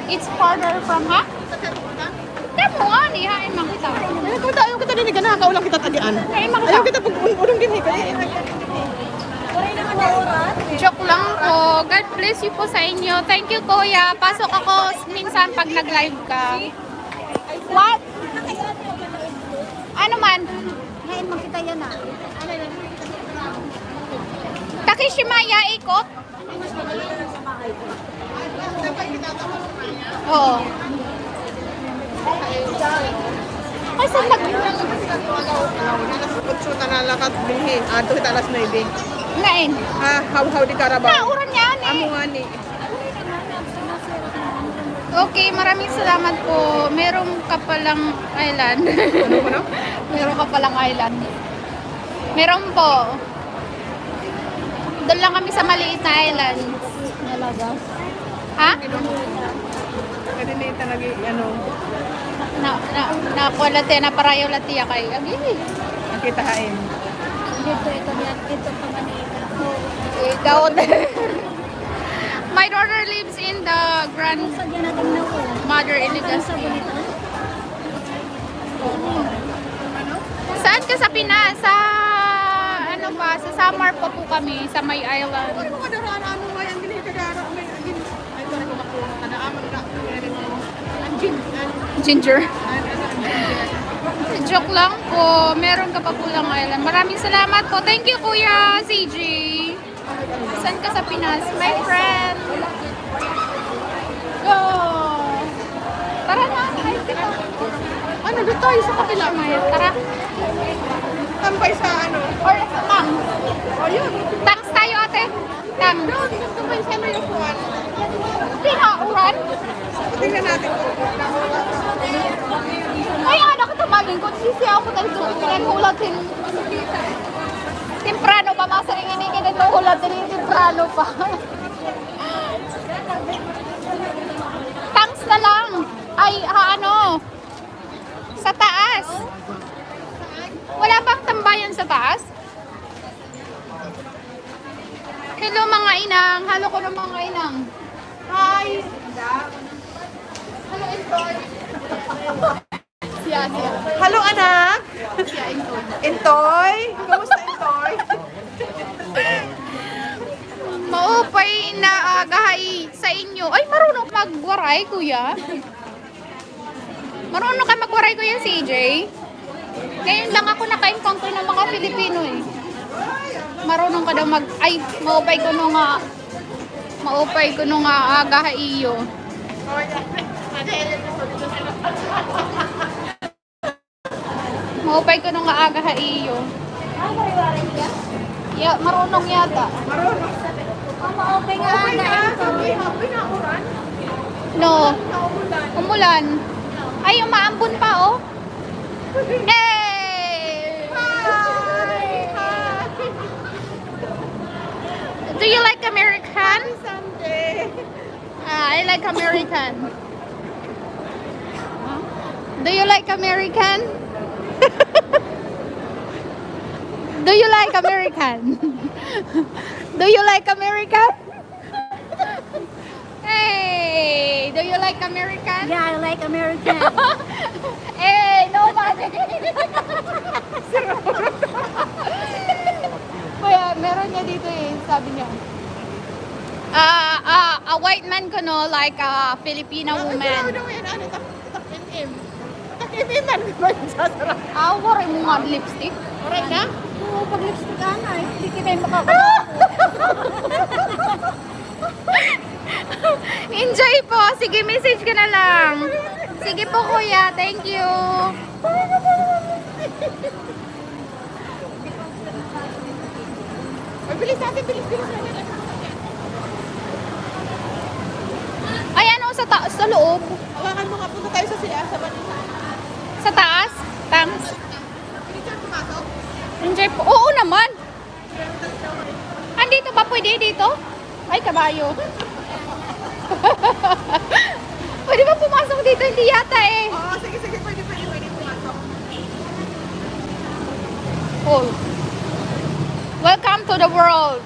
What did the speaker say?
It's farther from, ha? Demo nga, nihain man kita. Ayaw kita din, ganakaulang kita tagian. Kain man Ayaw kita. kita pag-unong din. Joke lang po. God bless you po sa inyo. Thank you, Kuya. Pasok ako minsan pag nag-live ka. What? Ano man? Ngayon makita yan ah. Takishimaya ikot? Oo. Ay, saan Pagsuta na lakat bilhin. Ato kita alas 9. Ngain. Haw-haw di Carabao. Nauran yan Amo eh. nga ni. Okay, maraming salamat po. Meron ka palang island. Ano ko na? Meron ka palang island. Meron po. Doon lang kami sa maliit na island. Nalagas. Ha? Kasi na yung talagi, ano, Nakuha na parayaw latiya kay. Agi. nakita hain. Ito pa Manila. Ikaw. My daughter lives in the Sagyan natin na po. grandmother in Saan Legazpi. sa bonito? Saan ka sa Pinas? Sa ano ba? Sa Samar pa po kami sa May Island. Ay, mga daraan, ano nga yung ginikagara? Ay, ito na kumakuha ka na. Aman ka. Ginger. Joke lang po. Meron ka pa po lang island. Maraming salamat po. Thank you, Kuya CJ. Saan ka sa Pinas? My friend. Go! Tara na. Ay, kita. Ano, doon tayo sa kapila. Maya, tara. Tambay sa ano. Or sa Tangs. Ayun. Tangs tayo, ate. Tangs. Doon, tambay sa ano yung kuwan. Pinauran. Tingnan natin kung Ay, anak, tamagin ko. Sisiyaw ko dahil doon. Pinagulatin. Temprano pa. Masaring inigin at nuhulatin yung temprano pa. Tangs na lang. Ay, ano? Sa taas. Wala bang tambayan sa taas? Hello mga inang. Halo ko ng mga inang. Hi. Hello, Intoy. Siya. Hello, anak! Siya, Intoy. Intoy! Kamusta, Intoy? Maupay na gahay sa inyo. Ay, marunong magwaray, kuya. Marunong ka magwaray, kuya CJ. Ngayon lang ako naka-encounter ng mga Filipino eh. Marunong ka daw ay, maupay ko nung gahay iyo. Maupay ko nung aga ha iyo. Ah, mariwarin ka? Yeah, marunong yata. Marunong. Okay nga na. Sabi, happy na uran. No, Naulan. umulan. Ay, umaambon pa oh. Hey! Do you like American? Sunday. I like American. Do you like American? Do you like American? Do you like American? Hey, do you like American? Yeah, I like American. Hey, no money. Kaya meron niya dito eh, sabi niya. A white man ko no, like a Filipino woman. Takipin man ba yung sasarap? Waray mo nga lipstick. Oray na? Oo, pag lipstick ana eh. Hindi kita yung makakalaman. Enjoy po. Sige, message ka na lang. Sige po, kuya. Thank you. Ay, bilis natin, bilis natin. Ay, ano, sa loob? Hawakan mo nga, punta tayo sa siya, sa Manila. Sa taas? Thanks. Hindi siya pumasok? Enjoy po. Oo naman. Andito ba? Pwede dito? Ay, kabayo. Pwede ba pumasok dito? Hindi yata eh. Oo, sige, pwede pumasok. Oh. Welcome to the world.